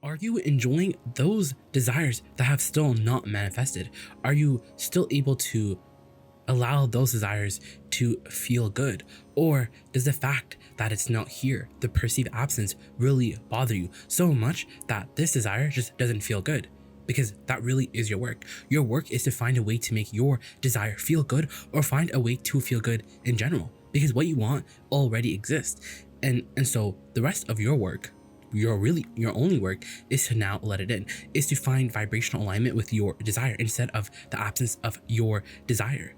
Are you enjoying those desires that have still not manifested? Are you still able to allow those desires to feel good? Or does the fact that it's not here, the perceived absence, really bother you so much that this desire just doesn't feel good? Because that really is your work. Your work is to find a way to make your desire feel good, or find a way to feel good in general, because what you want already exists. And so the rest of your work, your only work, is to now let it in, is to find vibrational alignment with your desire instead of the absence of your desire.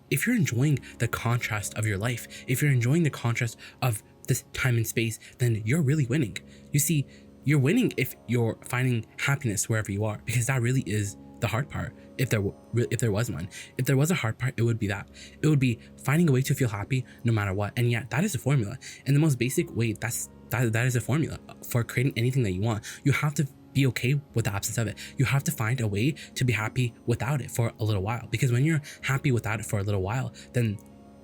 If you're enjoying the contrast of your life, if you're enjoying the contrast of this time and space, then you're really winning. You see, you're winning if you're finding happiness wherever you are, because that really is the hard part. If there was one, if there was a hard part, it would be that. It would be finding a way to feel happy no matter what. And yet that is a formula. In the most basic way, that is a formula for creating anything that you want. You have to be okay with the absence of it. You have to find a way to be happy without it for a little while, because when you're happy without it for a little while, then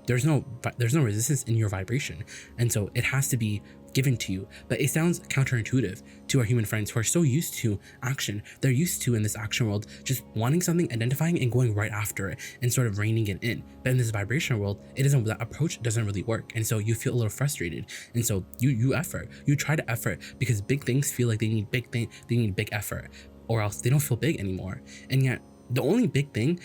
there's no resistance in your vibration, and so it has to be given to you. But it sounds counterintuitive to our human friends who are so used to action. They're used to, in this action world, just wanting something, identifying and going right after it and sort of reining it in. But in this vibrational world, that approach doesn't really work, and so you feel a little frustrated. And so you try to effort, because big things feel like they need big effort, or else they don't feel big anymore. And yet the only thing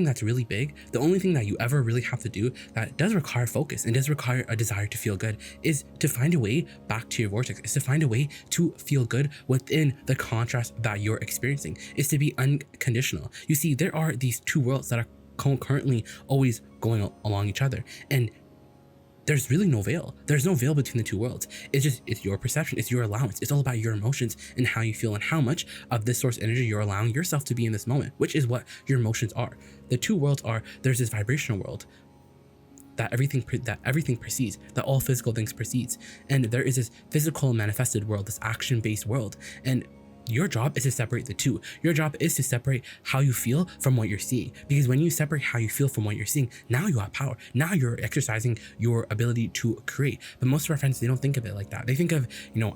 that's really big, the only thing that you ever really have to do that does require focus and does require a desire to feel good, is to find a way back to your vortex, is to find a way to feel good within the contrast that you're experiencing, is to be unconditional. You see, there are these two worlds that are concurrently always going along each other, and there's really no veil. There's no veil between the two worlds. It's your perception. It's your allowance. It's all about your emotions and how you feel and how much of this source energy you're allowing yourself to be in this moment, which is what your emotions are. The two worlds are, there's this vibrational world that everything precedes, that all physical things precedes. And there is this physical manifested world, this action-based world. And your job is to separate the two. Your job is to separate how you feel from what you're seeing. Because when you separate how you feel from what you're seeing, now you have power. Now you're exercising your ability to create. But most of our friends, they don't think of it like that. They think of,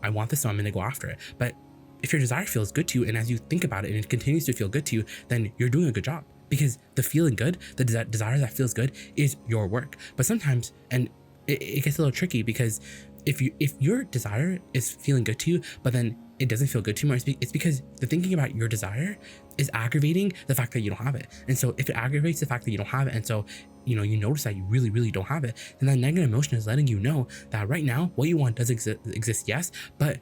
I want this, so I'm going to go after it. But if your desire feels good to you, and as you think about it and it continues to feel good to you, then you're doing a good job. Because the feeling good, the desire that feels good, is your work. But sometimes, and it gets a little tricky, because if your desire is feeling good to you, but then it doesn't feel good to you more, it's because the thinking about your desire is aggravating the fact that you don't have it. And so if it aggravates the fact that you don't have it, and so you notice that you really, really don't have it, then that negative emotion is letting you know that right now what you want does exist, yes, but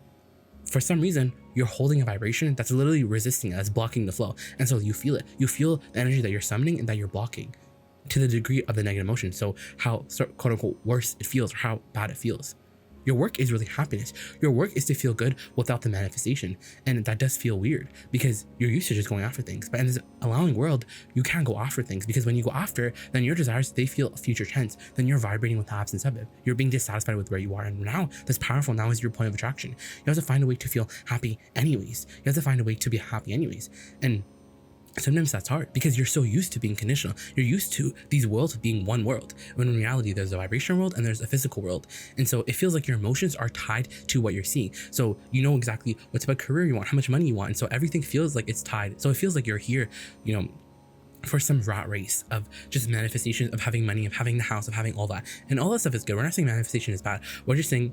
for some reason you're holding a vibration that's literally resisting it, that's blocking the flow. And so you feel it. You feel the energy that you're summoning and that you're blocking, to the degree of the negative emotion. So how, quote unquote, worse it feels, or how bad it feels. Your work is really happiness. Your work is to feel good without the manifestation. And that does feel weird, because you're used to just going after things. But in this allowing world, you can't go after things, because when you go after, then your desires, they feel future tense. Then you're vibrating with the absence of it. You're being dissatisfied with where you are. And now that's powerful. Now is your point of attraction. You have to find a way to feel happy anyways. You have to find a way to be happy anyways. And sometimes that's hard, because you're so used to being conditional. You're used to these worlds being one world, when in reality there's a vibrational world and there's a physical world. And so it feels like your emotions are tied to what you're seeing. So you know exactly what type of career you want, how much money you want, and so everything feels like it's tied. So it feels like you're here, for some rat race of just manifestations, of having money, of having the house, of having all that. And all that stuff is good. We're not saying manifestation is bad. We're just saying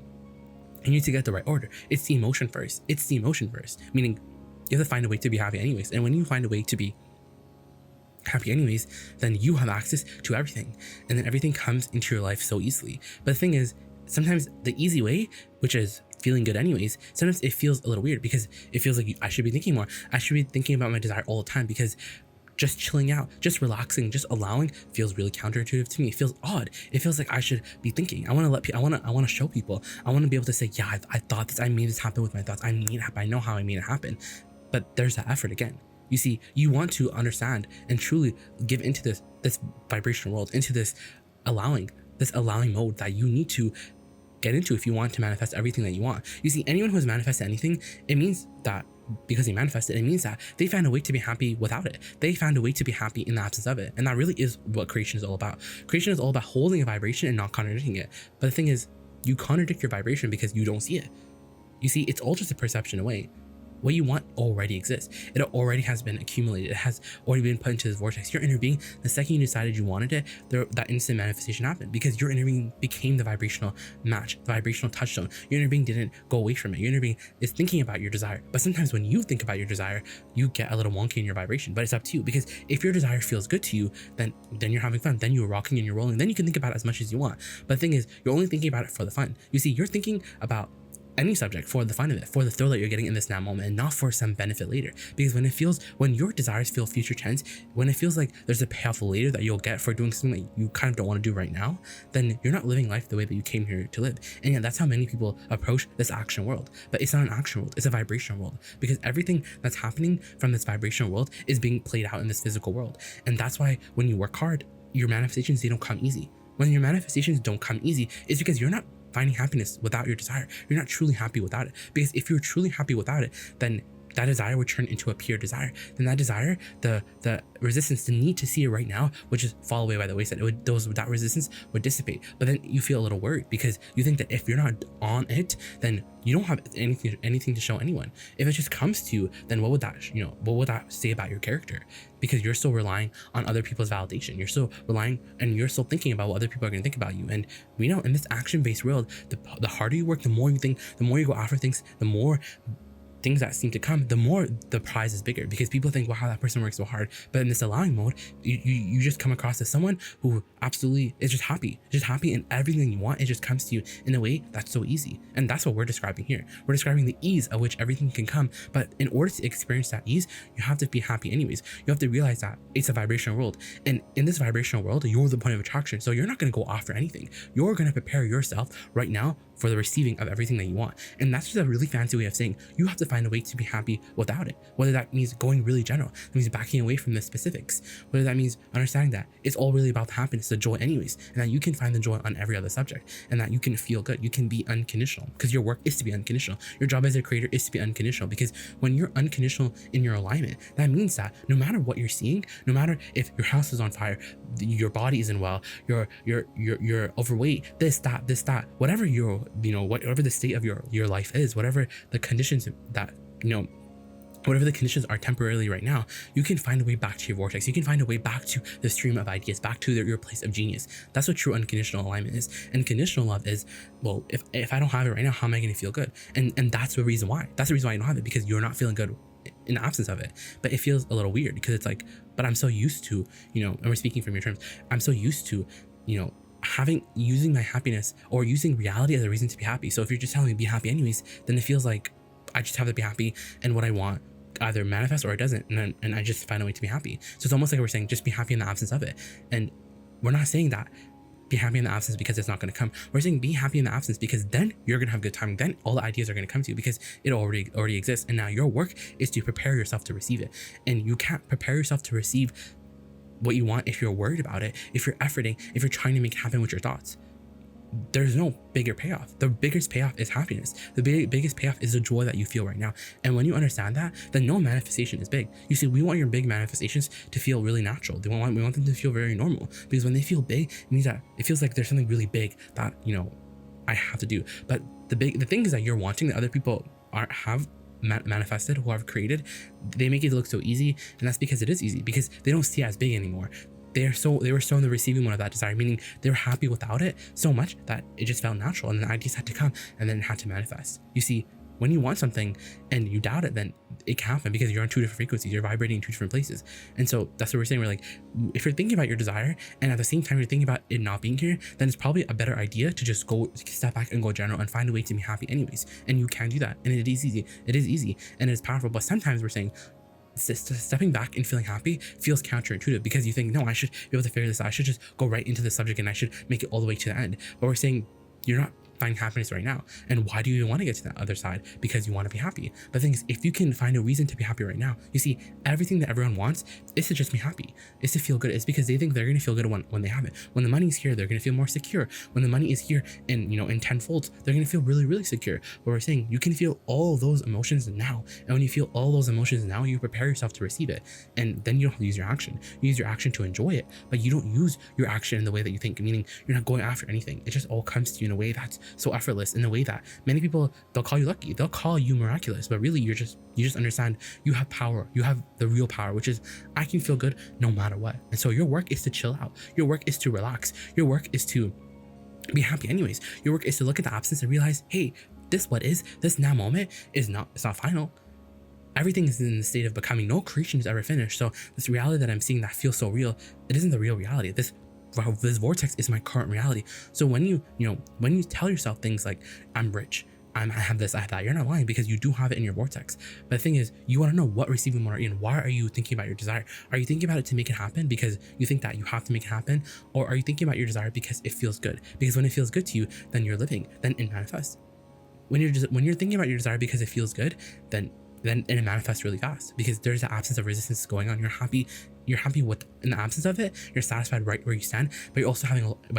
you need to get the right order. It's the emotion first. Meaning you have to find a way to be happy anyways. And when you find a way to be happy anyways, then you have access to everything. And then everything comes into your life so easily. But the thing is, sometimes the easy way, which is feeling good anyways, sometimes it feels a little weird, because it feels like I should be thinking more. I should be thinking about my desire all the time, because just chilling out, just relaxing, just allowing feels really counterintuitive to me. It feels odd. It feels like I should be thinking. I want to let people, I want to show people. I want to be able to say, yeah, I thought this, I made this happen with my thoughts. I made it happen. I know how I made it happen. But there's that effort again. You see, you want to understand and truly give into this vibrational world, into this allowing mode that you need to get into if you want to manifest everything that you want. You see, anyone who has manifested anything, it means that because they manifested, it means that they found a way to be happy without it. They found a way to be happy in the absence of it. And that really is what creation is all about. Creation is all about holding a vibration and not contradicting it. But the thing is, you contradict your vibration because you don't see it. You see, it's all just a perception away. what you want already exists. It already has been accumulated. It has already been put into this vortex. Your inner being, the second you decided you wanted it, that instant manifestation happened, because your inner being became the vibrational match, the vibrational touchstone. Your inner being didn't go away from it. Your inner being is thinking about your desire. But sometimes when you think about your desire, you get a little wonky in your vibration. But it's up to you, because if your desire feels good to you, then you're having fun. Then you're rocking and you're rolling. Then you can think about it as much as you want. But the thing is, you're only thinking about it for the fun. You see, you're thinking about any subject for the fun of it, for the thrill that you're getting in this now moment, and not for some benefit later. Because when your desires feel future tense, when it feels like there's a payoff later that you'll get for doing something that you kind of don't want to do right now, then you're not living life the way that you came here to live. And yeah, that's how many people approach this action world. But it's not an action world, it's a vibrational world, because everything that's happening from this vibrational world is being played out in this physical world. And that's why when you work hard, your manifestations, they don't come easy. When your manifestations don't come easy, it's because you're not finding happiness without your desire. You're not truly happy without it. Because if you're truly happy without it, then that desire would turn into a pure desire. Then that desire, the resistance, the need to see it right now, would just fall away by the wayside. That resistance would dissipate. But then you feel a little worried, because you think that if you're not on it, then you don't have anything to show anyone. If it just comes to you, then what would that say about your character? Because you're still relying on other people's validation. You're still relying, and you're still thinking about what other people are going to think about you. And we know in this action-based world, the harder you work, the more you think, the more you go after things, the more things that seem to come, the more the prize is bigger, because people think, wow, that person works so hard. But in this allowing mode, you just come across as someone who absolutely is just happy in everything you want. It just comes to you in a way that's so easy. And that's what we're describing here. We're describing the ease of which everything can come. But in order to experience that ease, you have to be happy anyways. You have to realize that it's a vibrational world. And in this vibrational world, you're the point of attraction. So you're not going to go after anything. You're going to prepare yourself right now for the receiving of everything that you want. And that's just a really fancy way of saying you have to find a way to be happy without it. Whether that means going really general, that means backing away from the specifics, whether that means understanding that it's all really about the happiness, the joy anyways, and that you can find the joy on every other subject, and that you can feel good. You can be unconditional, because your work is to be unconditional. Your job as a creator is to be unconditional, because when you're unconditional in your alignment, that means that no matter what you're seeing, no matter if your house is on fire, your body isn't well, you're overweight, this, that, whatever whatever the state of your life is, whatever the conditions that, whatever the conditions are temporarily right now, you can find a way back to your vortex. You can find a way back to the stream of ideas, back to your place of genius. That's what true unconditional alignment is. And conditional love is, well, if I don't have it right now, how am I going to feel good? And that's the reason why. That's the reason why you don't have it, because you're not feeling good in the absence of it. But it feels a little weird, because it's like, but I'm so used to, and we're speaking from your terms, I'm so used to, using my happiness or using reality as a reason to be happy. So if you're just telling me be happy anyways, then it feels like I just have to be happy, and what I want either manifests or it doesn't, and I just find a way to be happy. So it's almost like we're saying just be happy in the absence of it. And we're not saying that be happy in the absence because it's not going to come. We're saying be happy in the absence because then you're going to have good timing. Then all the ideas are going to come to you because it already exists. And now your work is to prepare yourself to receive it. And you can't prepare yourself to receive what you want if you're worried about it, if you're efforting, if you're trying to make it happen with your thoughts. There's no bigger payoff. The biggest payoff is happiness. The biggest payoff is the joy that you feel right now. And when you understand that, then no manifestation is big. You see, we want your big manifestations to feel really natural. We want them to feel very normal, because when they feel big, it means that it feels like there's something really big that, I have to do. But the thing is that you're wanting that other people have manifested, who have created, they make it look so easy. And that's because it is easy, because they don't see it as big anymore. They were so in the receiving one of that desire, meaning they were happy without it so much that it just felt natural, and the ideas had to come, and then it had to manifest. You see, when you want something and you doubt it, then it can happen, because you're on two different frequencies. You're vibrating in two different places. And so that's what we're saying. We're like, if you're thinking about your desire and at the same time you're thinking about it not being here, then it's probably a better idea to just go step back and go general and find a way to be happy anyways. And you can do that. And it is easy. It is easy and it is powerful. But sometimes we're saying, stepping back and feeling happy feels counterintuitive, because you think, no, I should be able to figure this out. I should just go right into the subject and I should make it all the way to the end. But we're saying you're not finding happiness right now. And why do you even want to get to that other side? Because you want to be happy. But the thing is, if you can find a reason to be happy right now, you see, everything that everyone wants is to just be happy. It's to feel good. It's because they think they're going to feel good when they have it. When the money's here, they're going to feel more secure. When the money is here in tenfold, they're going to feel really, really secure. But we're saying you can feel all those emotions now. And when you feel all those emotions now, you prepare yourself to receive it. And then you don't have to use your action. You use your action to enjoy it, but you don't use your action in the way that you think, meaning you're not going after anything. It just all comes to you in a way that's so effortless in the way that many people, they'll call you lucky, they'll call you miraculous, but really you just understand you have power. You have the real power, which is I can feel good no matter what. And so your work is to chill out. Your work is to relax. Your work is to be happy anyways. Your work is to look at the absence and realize, hey, this now moment is not, it's not final. Everything is in the state of becoming. No creation is ever finished. So this reality that I'm seeing that feels so real, it isn't the real reality. This vortex is my current reality. So when you tell yourself things like, I'm rich, I have this, I have that, you're not lying, because you do have it in your vortex. But the thing is, you want to know what receiving mode are you in. Why are you thinking about your desire? Are you thinking about it to make it happen because you think that you have to make it happen? Or are you thinking about your desire because it feels good? Because when it feels good to you, then you're living, then it manifests. When you're thinking about your desire because it feels good, then it manifests really fast, because there's an absence of resistance going on. You're happy with, in the absence of it, you're satisfied right where you stand, but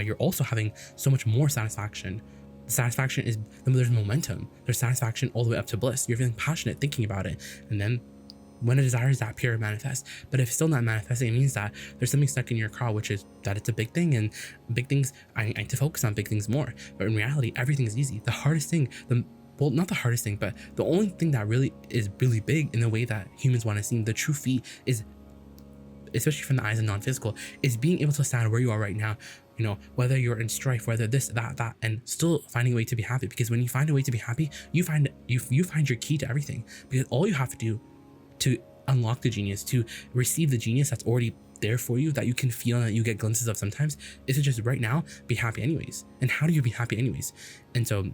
you're also having so much more satisfaction. The satisfaction is, there's momentum, there's satisfaction all the way up to bliss. You're feeling passionate thinking about it, and then when a desire is that pure, it manifests. But if it's still not manifesting, it means that there's something stuck in your craw, which is that it's a big thing, and big things, I need to focus on big things more. But in reality, everything is easy. The hardest thing, well, not the hardest thing, but the only thing that really is really big in the way that humans want to see, the true feat is, especially from the eyes of non-physical, is being able to stand where you are right now. You know, whether you're in strife, whether this, that, and still finding a way to be happy. Because when you find a way to be happy, you find your key to everything. Because all you have to do to unlock the genius, to receive the genius that's already there for you, that you can feel and that you get glimpses of sometimes, is to just right now be happy anyways. And how do you be happy anyways? And so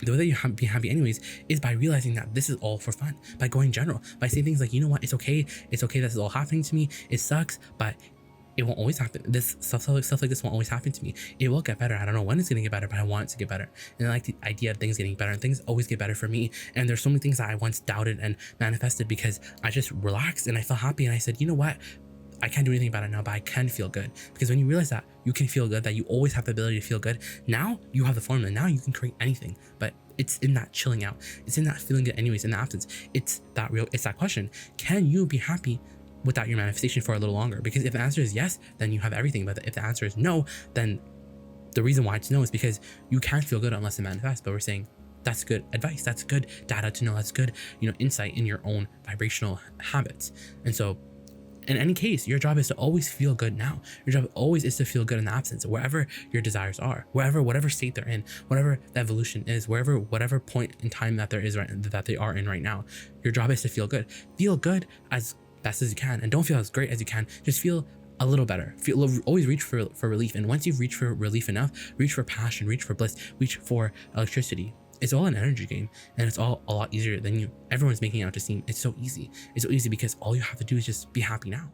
the way that you be happy anyways is by realizing that this is all for fun, by going general, by saying things like, you know what, it's okay this is all happening to me, it sucks, but it won't always happen. This stuff like this won't always happen to me. It will get better. I don't know when it's gonna get better, but I want it to get better. And I like the idea of things getting better, and things always get better for me. And there's so many things that I once doubted and manifested because I just relaxed and I felt happy, and I said, you know what, I can't do anything about it now, but I can feel good. Because when you realize that you can feel good, that you always have the ability to feel good, now you have the formula. Now you can create anything. But it's in that chilling out, it's in that feeling good anyways, in the absence. It's that question, can you be happy without your manifestation for a little longer? Because if the answer is yes, then you have everything. But if the answer is no, then the reason why it's no is because you can't feel good unless it manifests. But we're saying that's good advice, that's good data to know, that's good, insight in your own vibrational habits. And so in any case, your job is to always feel good now. Your job always is to feel good in the absence, wherever your desires are, whatever state they're in, whatever the evolution is, whatever point in time that there is that they are in right now. Your job is to feel good. Feel good as best as you can, and don't feel as great as you can. Just feel a little better. Always reach for relief, and once you've reached for relief enough, reach for passion, reach for bliss, reach for electricity. It's all an energy game, and it's all a lot easier than everyone's making it out to seem. It's so easy. It's so easy because all you have to do is just be happy now.